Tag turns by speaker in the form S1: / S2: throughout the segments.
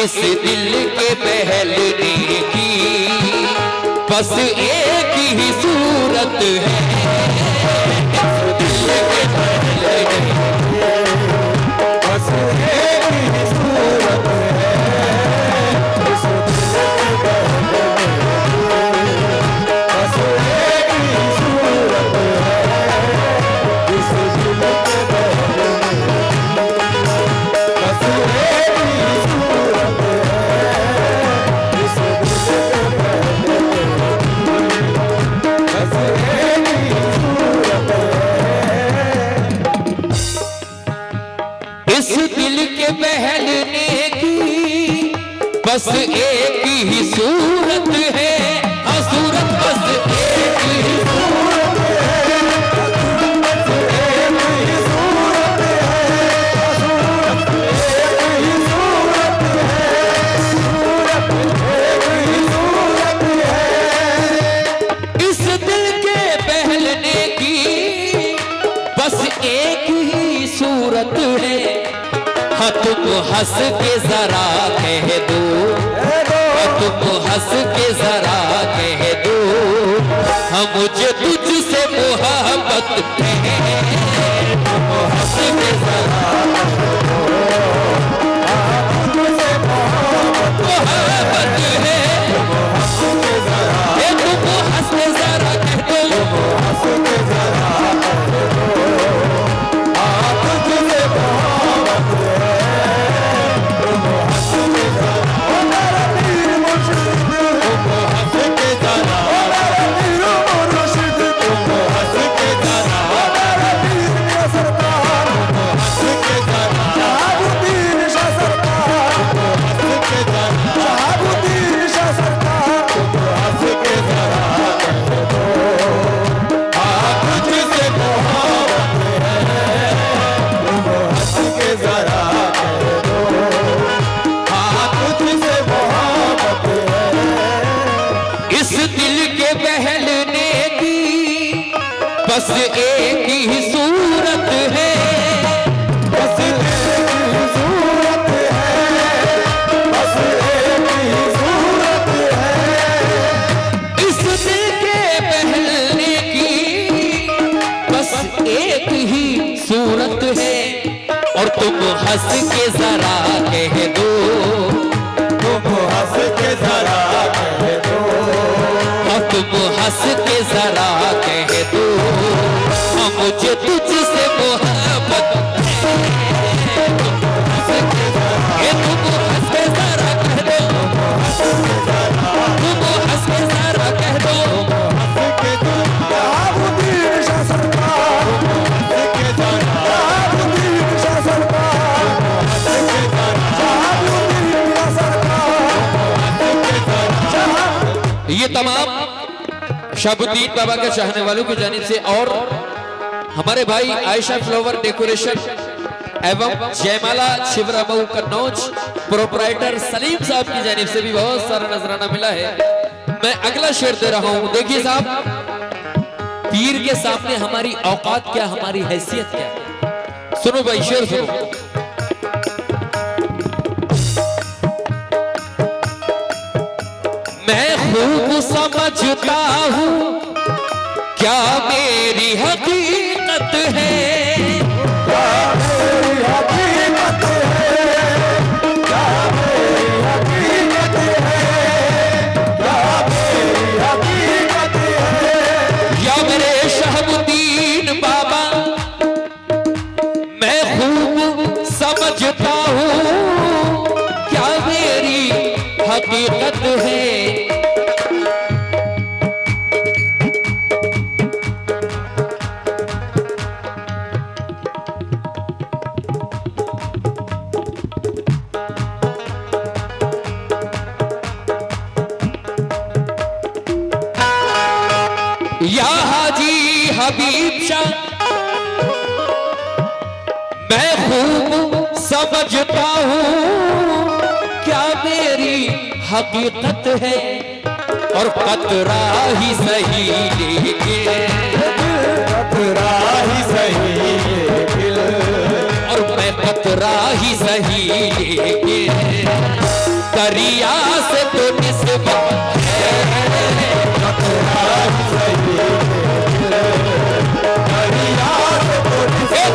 S1: इस दिल के बहलने की बस एक ही सूरत है। इस दिल के बहलने की बस एक ही सूरत है। इस दिल के बहलने की बस एक ही सूरत है। इस दिल के बहलने की बस एक ही सूरत है। इस दिल के बहलने की बस एक ही सूरत है। हाँ सूरत बस एक ही सूरत है। बस एक ही सूरत है। सूरत एक ही सूरत है। सूरत एक ही सूरत है। इस दिल के बहलने की बस एक ही सूरत है। हाँ तुम हंस के जरा कह दो, हाँ तुम हंस के जरा कह दो, हाँ मुझे तुझसे मोहब्बत है। तुम हंस के जरा कह दो, हाँ तुझसे मोहब्बत है। तुम हंस के जरा, तुम हंस के जरा कह दो, तुम हंस के जरा कह दो, हाँ तुझसे मोहब्बत है। बस एक ही सूरत है। बस एक ही सूरत है। बस एक ही सूरत है। इस दिल के बहलने की बस एक ही सूरत है। और तुम हंस के जरा कह दो, तुम हंस के जरा कह दो, और तुम हंस के जरा कह दो, मुझे तुझसे मोहब्बत है। तुम हंस के जरा कह दो, तुम हंस के जरा कह दो, ये तमाम शहाबुद्दीन बाबा के चाहने वालों की जानिब से और हमारे भाई आयशा फ्लावर डेकोरेशन एवं जयमाला शिवरा मऊ कन्नौज प्रोपराइटर सलीम साहब की जानिब से भी बहुत सारा नजराना मिला है। मैं अगला शेर दे रहा हूं। देखिए साहब, पीर के सामने हमारी औकात क्या, हमारी हैसियत क्या। सुनो भाई, शेर सुनो। मैं खूब समझता हूं क्या मेरी हकीकत है, क्या मेरी हकीकत है, क्या मेरी हकीकत है, क्या मेरी हकीकत है। या मेरे शहाबुद्दीन बाबा, मैं खूब समझता हूँ क्या मेरी हकीकत है। या हाजी हबीब शाह, मैं खूब समझता हूँ क्या मेरी हकीकत है। और कतरा ही सही लेकिन, कतरा ही सही लेकिन, और मैं कतरा ही सही लेकिन दरिया से तो निस्बत है,
S2: कतरा ही सही दरिया से तो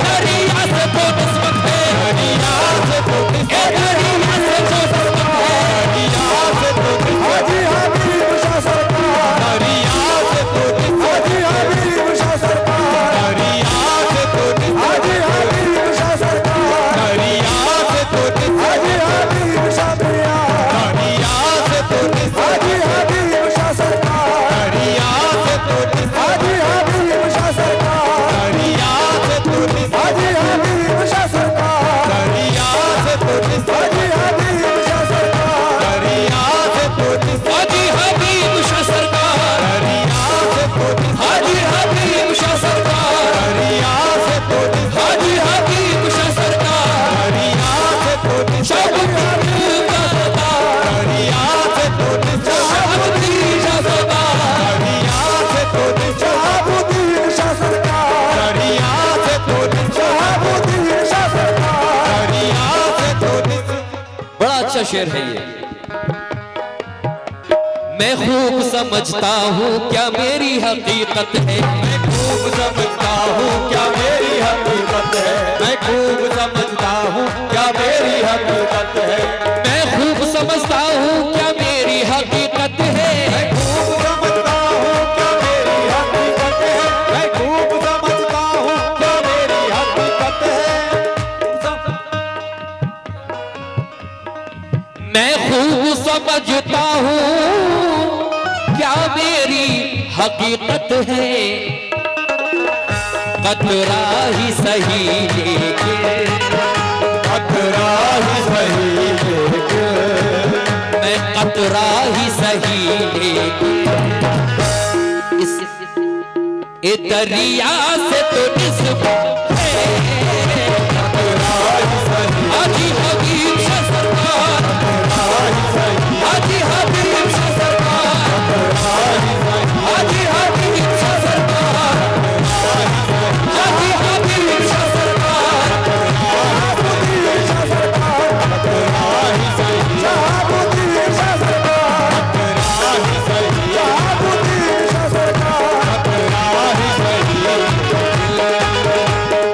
S1: दरिया से तो निस्बत है,
S2: दरिया से तो
S1: दरिया से तो निस्बत है,
S2: दरिया से तो हाजी हबीब शाह सरकार, दरिया से तो हाजी हबीब शाह सरकार, दरिया से तो हाजी हबीब शाह सरकार, दरिया से तो हाजी हबीब शाह प्रिया, दरिया से तो हाजी हबीब शाह सरकार, दरिया से तो हाजी हबीब शाह सरकार, दरिया से तो हाजी हबीब शाह सरकार, दरिया से तो हाजी हबीब शाह सरकार, दरिया से तो
S1: हाजी हबीब शाह सरकार,
S2: दरिया से तो
S1: हाजी हबीब शाह सरकार,
S2: दरिया से तो
S1: हाजी हबीब शाह सरकार,
S2: दरिया से तो
S1: शबुद्दीन का सरदार,
S2: दरिया से तो
S1: शहाबुद्दीन शाह सरकार,
S2: दरिया से तो शहाबुद्दीन शाह सरकार, दरिया से तो शहाबुद्दीन शाह सरकार, दरिया से तो
S1: बड़ा अच्छा शेर है ये। मैं खूब समझता हूँ क्या मेरी हकीकत है,
S2: मैं खूब समझता हूँ क्या मेरी हकीकत है, मैं खूब समझता हूँ क्या मेरी हकीकत है,
S1: मैं खूब समझता हूँ क्या मेरी हकीकत है,
S2: मैं खूब समझता हूँ क्या मेरी हकीकत है, मैं खूब समझता हूँ क्या मेरी हकीकत है,
S1: मैं खूब समझता हूँ क्या मेरी हकीकत है, कतरा ही सही लेके,
S2: कतरा ही सही लेके,
S1: मैं कतरा ही सही लेके इस ए दरिया से तो निस्बत है,
S2: कतरा ही सही,
S1: हाजी हबीब शाह सरकार,
S2: कतरा ही सही,
S1: हाजी हबीब शाह सरकार, हाजी हबीब शाह सरकार, हाजी हबीब शाह सरकार,
S2: शहाबुद्दीन शाह सरकार, कतरा ही सही, शहाबुद्दीन शाह सरकार, कतरा ही सही, शहाबुद्दीन शाह सरकार, कतरा ही सही,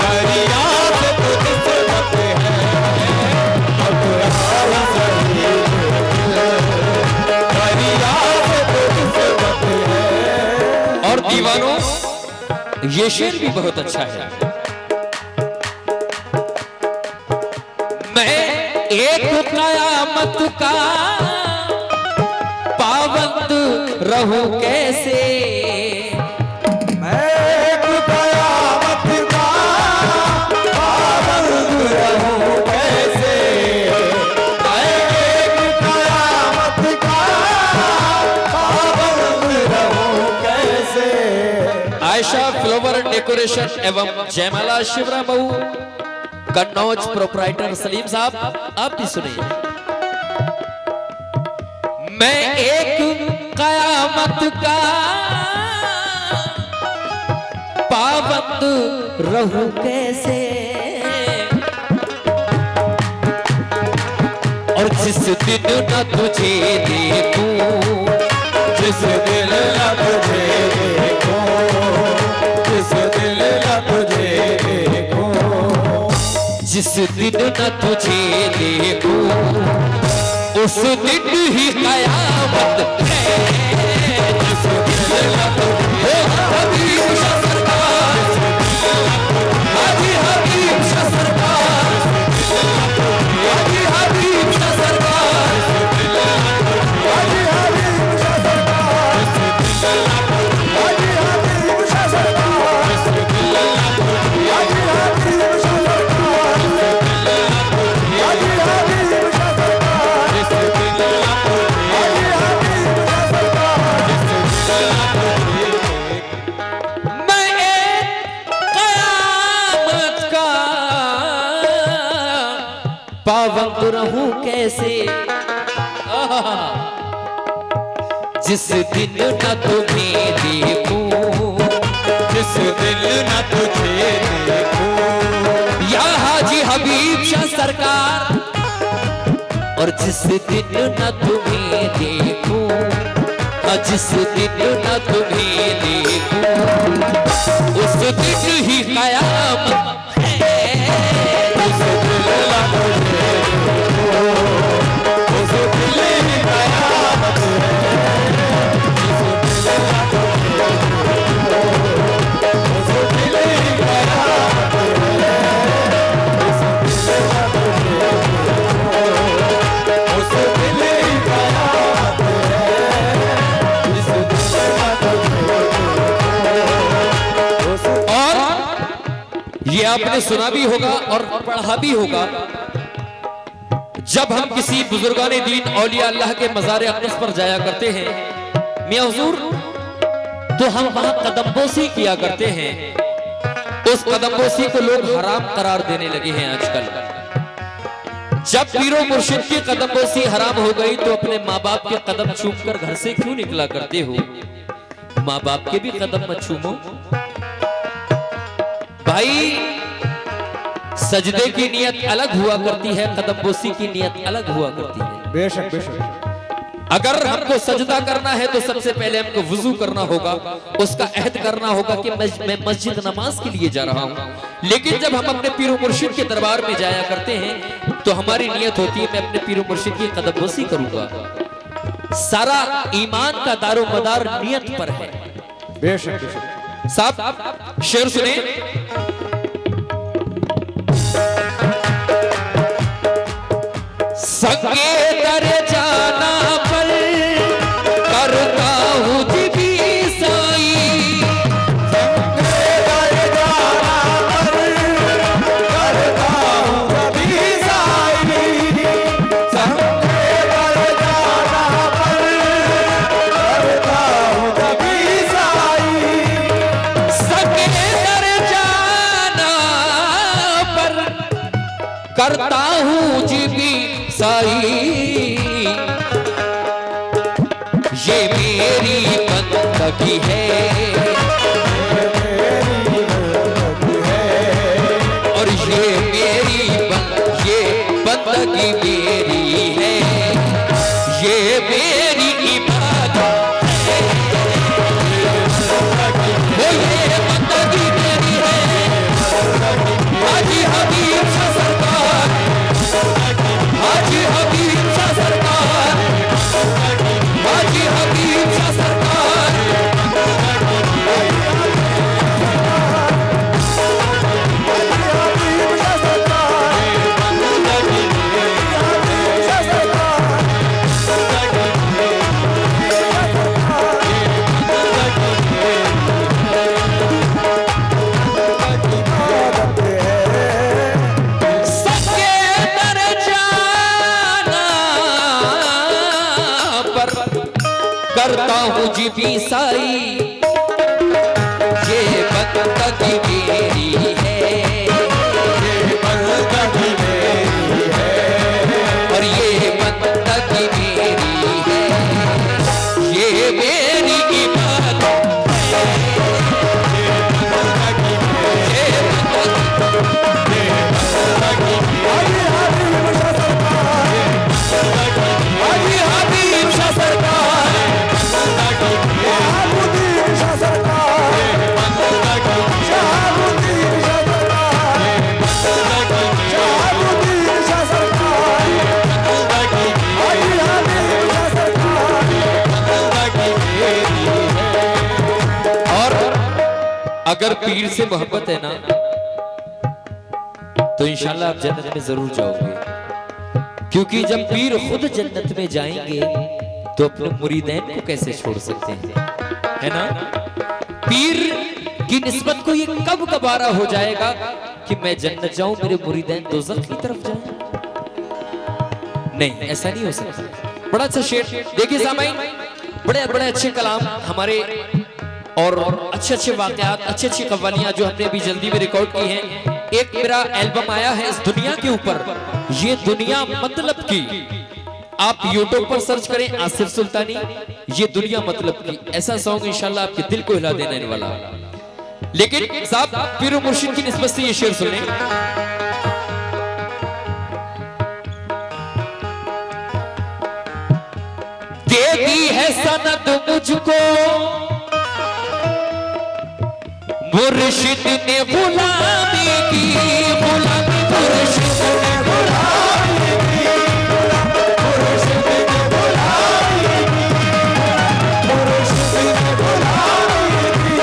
S2: दरिया से तो निस्बत है, कतरा ही सही, दरिया से तो निस्बत है।
S1: और दीवानों ये शेर भी बहुत अच्छा है। मैं एक कयामत का पाबंद रहूं कैसे,
S2: मैं एक कयामत का पाबंद रहूं कैसे, मैं एक कयामत का पाबंद रहूं कैसे,
S1: आयशा फ्लावर डेकोरेशन एवं जयमाला शिवरा बहू कन्नौज प्रोपराइटर सलीम साहब आप भी सुनिए। मैं एक कयामत का पाबंद रहूं कैसे, और जिस दिन न तुझे देखूं,
S2: जिस दिल न तुझे देखूं, जिस दिल न तुझे देखूं,
S1: जिस दिन न तुझे देखूं, उस दिन ही कयामत है, जिस दिन न तुझे हबीब शाह सरकार, हाजी हबीब शाह सरकार, हाजी हबीब शाह सरकार,
S2: हाजी हबीब शाह सरकार, हाजी हबीब शाह सरकार, हाजी हबीब शाह सरकार, हाजी हबीब शाह सरकार, हाजी हबीब शाह सरकार।
S1: मैं एक कयामत का पाबंद रहूं कैसे, जिस दिन न तुम्हें देखूं,
S2: जिस दिल न तुझे देखूं,
S1: या हाजी हबीब शाह सरकार, और जिस दिन न तुम्हें देखूं, जिस दिन न तुम्हें देखूं, उस दिन ही कयामत है।
S2: जिस दिन न तुझे देखूं, उस दिन ही कयामत है। जिस दिन न तुझे देखूं, उस दिन ही कयामत है। जिस दिन न तुझे देखूं, उस दिन ही कयामत है। जिस दिन न तुझे देखूं, उस
S1: और ये आपने सुना भी होगा और पढ़ा भी होगा, जब हम किसी बुजुर्गाने दीन औलिया अल्लाह के मज़ार अक़दस पर जाया करते हैं मियां हुजूर, तो हम वहां कदमबोसी किया करते हैं। उस कदमबोसी को लोग हराम करार देने लगे हैं आजकल। जब पीरो मुर्शिद की कदमबोसी हराम हो गई तो अपने माँ बाप के कदम चूमकर घर से क्यों निकला करते हो? माँ बाप के भी कदम मत चूमो भाई। सजदे की नियत अलग हुआ करती है, कदमबोसी की नियत अलग हुआ करती है।
S2: बेशक बेशक।
S1: अगर हमको सजदा करना है तो सबसे पहले हमको वुजू करना होगा, उसका अहद करना होगा कि मैं मस्जिद नमाज के लिए जा रहा हूं। लेकिन जब हम अपने पीरो मुर्शिद के दरबार में जाया करते हैं तो हमारी नियत होती है मैं अपने पीरो मुर्शिद की कदमबोसी करूंगा। सारा ईमान का दारो मदार नियत पर है।
S2: बेशक बेशक।
S1: साहब शेर सुने। संगे दर जाना पर करता हूँ जिबी साई।
S2: संगे दर जाना पर करता हूँ जिबी साई। संगे दर जाना पर करता हूँ जिबी साई।
S1: संगे दर जाना पर करता हूँ जिबी साई। ये मेरी बंदगी है और ये बंदगी मेरी है, ये मेरी इबादत है। वो ये बंदगी मेरी है। हाजी हबीब शाह सरकार, हाजी हबीब शाह सरकार, हाजी हबीब शाह सरकार। संगे दर जाना पर करता हूँ जिबी साई। ये बंदगी मेरी है,
S2: ये बंदगी मेरी है
S1: और ये बंदगी मेरी है, ये मेरी इबादत है। ये हाजी हबीब शाह सरकार,
S2: शहाबुद्दीन शाह सरकार, शहाबुद्दीन शाह सरकार, शहाबुद्दीन शाह सरकार, हाजी हबीब शाह सरकार।
S1: और अगर पीर से मोहब्बत है ना तो इंशाल्लाह आप जन्नत में जरूर जाओगे। क्योंकि जब पीर खुद जन्नत में जाएंगे तो अपने मुरीदैन को कैसे छोड़ सकते हैं, है ना? पीर की निस्बत को ये कब गवारा हो जाएगा कि मैं जन्नत जाऊं, मेरे मुरीदैन दोज़ख की तरफ जाएं? नहीं, ऐसा नहीं हो सकता। बड़ा अच्छा शेर देखिए सामाईन, बड़े बड़े अच्छे कलाम हमारे और अच्छे अच्छे वाकयात, अच्छी अच्छी कव्वालियां जो हमने अभी जल्दी में रिकॉर्ड की हैं। एक मेरा एल्बम आया है इस दुनिया के ऊपर, ये दुनिया मतलब की, आप यूट्यूब पर सर्च करें आसिफ सुल्तानी, ये दुनिया मतलब की। ऐसा सॉन्ग इंशाल्लाह आपके दिल को हिला देने वाला। लेकिन साहब पीर मुर्शिद की निस्बत से ये शेर सुने। दे दी है सनद मुझको मुर्शिद ने गुलामी की, गुलामी मुर्शिद ने गुलामी की, मुर्शिद ने गुलामी की, मुर्शिद ने गुलामी की,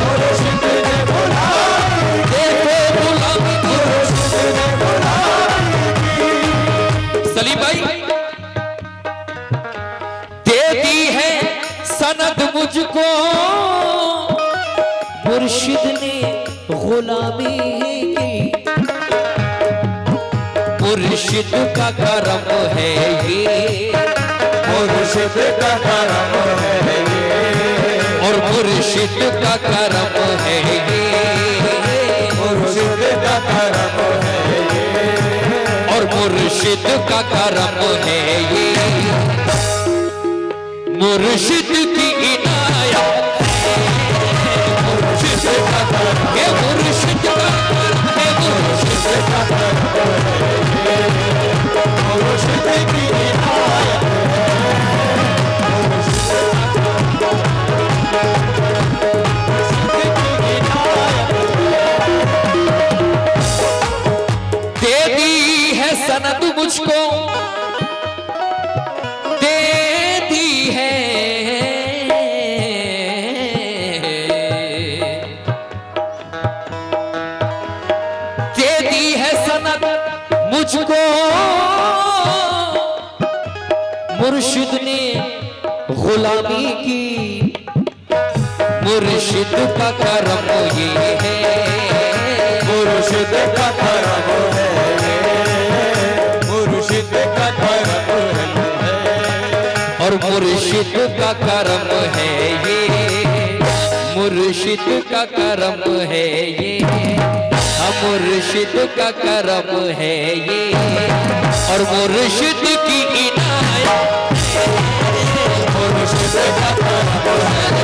S1: मुर्शिद ने गुलामी की, देखो गुलामी मुर्शिद ने गुलामी की। सलीम भाई, दे दी है सनद मुझको मुर्शिद ने गुलामी की, मुर्शिद का करम है ये,
S2: मुर्शिद का करम है ये,
S1: और मुर्शिद का करम है ये,
S2: मुर्शिद का करम है ये,
S1: और मुर्शिद का करम है ये, मुर्शिद की इनायत मुर्शिद का करम है, मुर्शिद का है, मुर्शिद का करम है ये,
S2: मुर्शिद की इनायत है, मुर्शिद का
S1: दे दी है सनद मुझको, दे दी है, दे दी है सनद मुझको मुर्शिद ने गुलामी की, मुर्शिद का करम ये है,
S2: मुर्शिद का करम है ये, मुर्शिद का करम है ये,
S1: और मुर्शिद का करम है ये, मुर्शिद का करम है ये, मुर्शिद का करम है ये, और मुर्शिद की इनायत
S2: मुर्शिद का करम है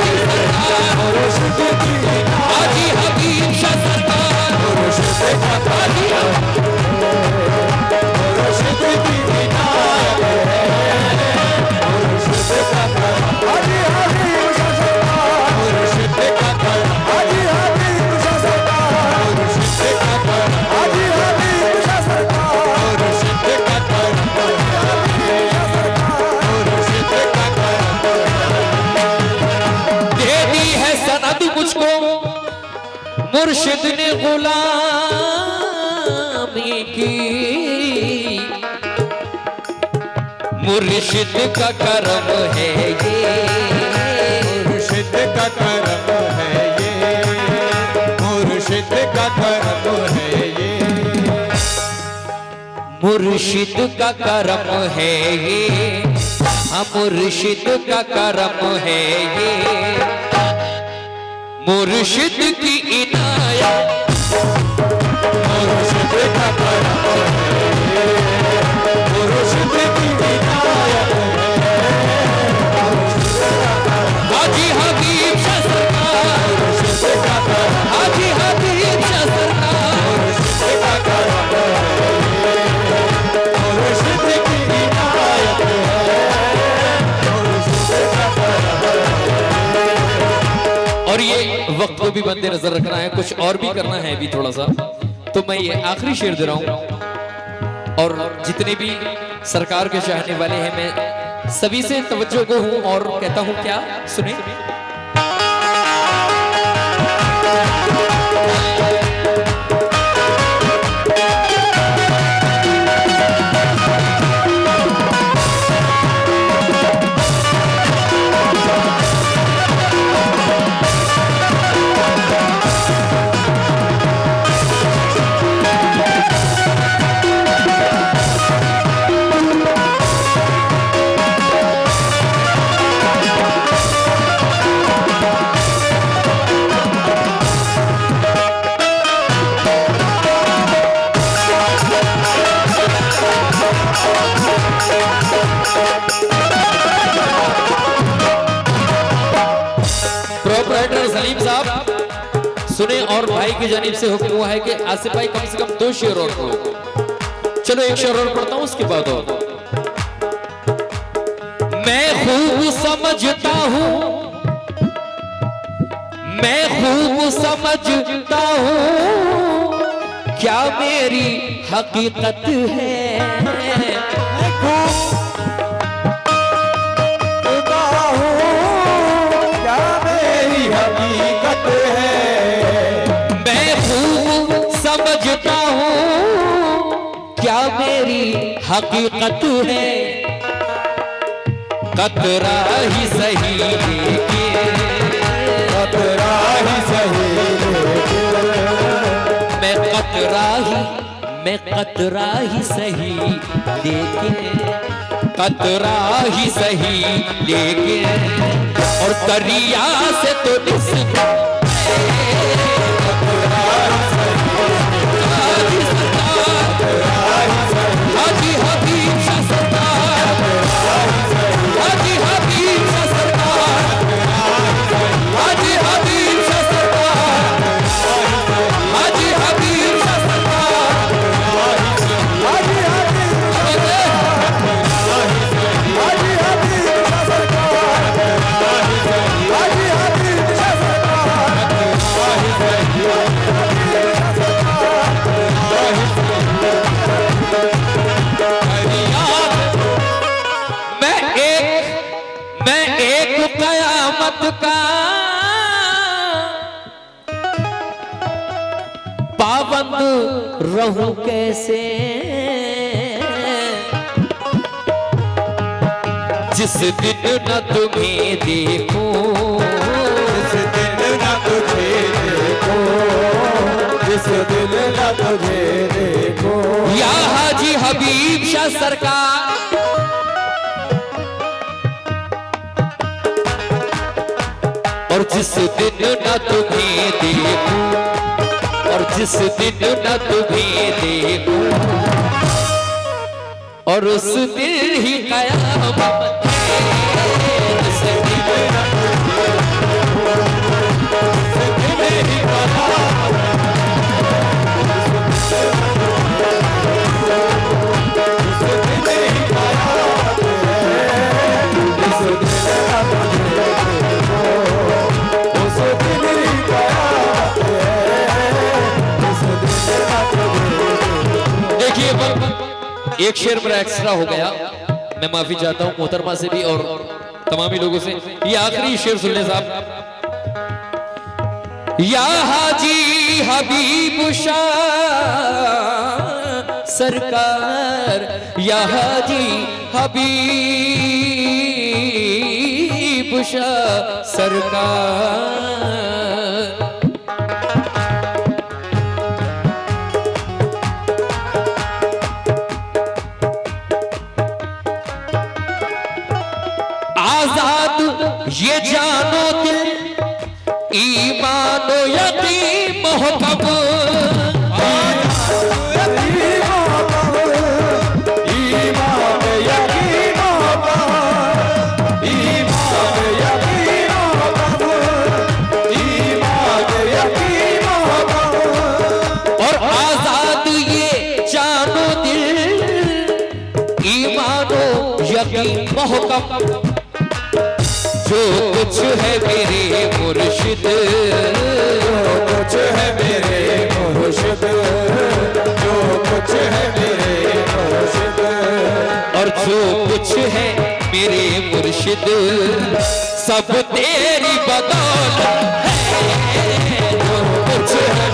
S2: ये, मुर्शिद की
S1: हाजी हबीब शाह सरकार,
S2: मुर्शिद का करम है, मुर्शिद की इनायत है, मुर्शिद का करम, हाजी हबीब शाह सरकार, मुर्शिद का करम, हाजी हबीब शाह सरकार, मुर्शिद का करम, हाजी हबीब शाह सरकार, मुर्शिद का करम, मुर्शिद का करम,
S1: दे दी है सनद मुझको मुर्शिद ने गुलामी की, मुर्शिद का करम है ये,
S2: मुर्शिद का करम है ये, मुर्शिद का करम है ये,
S1: मुर्शिद का करम है ये, हाँ मुर्शिद का करम है ये, मुर्शिद की इनायत
S2: मुर्शिद का करम है ये, मुर्शिद की इनायत है,
S1: हाजी हबीब शाह सरकार,
S2: मुर्शिद का करम,
S1: हाजी हबीब शाह सरकार,
S2: मुर्शिद का करम है ये, मुर्शिद की इनायत है, मुर्शिद का करम है।
S1: और ये वक्त को भी मद्दे नजर रखना है, कुछ और भी करना है अभी थोड़ा सा, तो मैं ये आखिरी शेर दे रहा हूं, और जितने भी सरकार के चाहने वाले हैं मैं सभी से तवज्जो को हूं और कहता हूं क्या सुने। प्रोपराइटर सलीम साहब सुने, और भाई की जानिब से हुक्म हुआ है कि आसिफ भाई कम से कम 2 शेर और पढ़ो। चलो 1 शेर और पढ़ता हूं, उसके बाद और मैं खूब समझता हूँ, मैं खूब समझता हूँ क्या मेरी हकीकत है।
S2: मैं खूबदा हूँ क्या मेरी हकीकत है।
S1: मैं खूब समझता हूँ क्या मेरी हकीकत है। कतरा ही सही लेकिन,
S2: कतरा ही सही
S1: मैं कतरा ही सही लेकिन, कतरा ही सही लेकिन, और दरिया से तो हाजी हबीब शाह सरकार, हाजी हबीब शाह सरकार, हाजी हबीब शाह सरकार, हाजी हबीब शाह सरकार,
S2: हाजी हबीब शाह सरकार, हाजी हबीब शाह
S1: मैं एक कयामत का पाबंद रहूं कैसे, जिस दिन न तुम्हें देखूं,
S2: जिस दिन न तुझे देखो, जिस दिन न तुझे देखो,
S1: या हाजी हबीब शाह सरकार, और जिस दिन न तुम्हें देखूं, और जिस दिन न तुम्हें देखूं, और उस दिन ही कयामत है, जिस दिन न तुम्हें ही एक शेर मेरा एक्स्ट्रा हो गया, मैं माफी चाहता हूं मोहतरमा से भी और तमामी लोगों से। ये आखिरी शेर सुन ले साहब। या हाजी हबीब शाह सरकार, या हाजी हबीब शाह सरकार, आजाद ये जानो दिल, ईमानो यकीन मोहब्बत, और आजाद ये जानो दिल, ईमानो यकीन मोहब्बत, जो कुछ है मेरे मुर्शिद,
S2: जो कुछ है मेरे मुर्शिद, जो कुछ है मेरे मुर्शिद,
S1: और जो कुछ है मेरे मुर्शिद, सब तेरी बदौलत है, जो कुछ है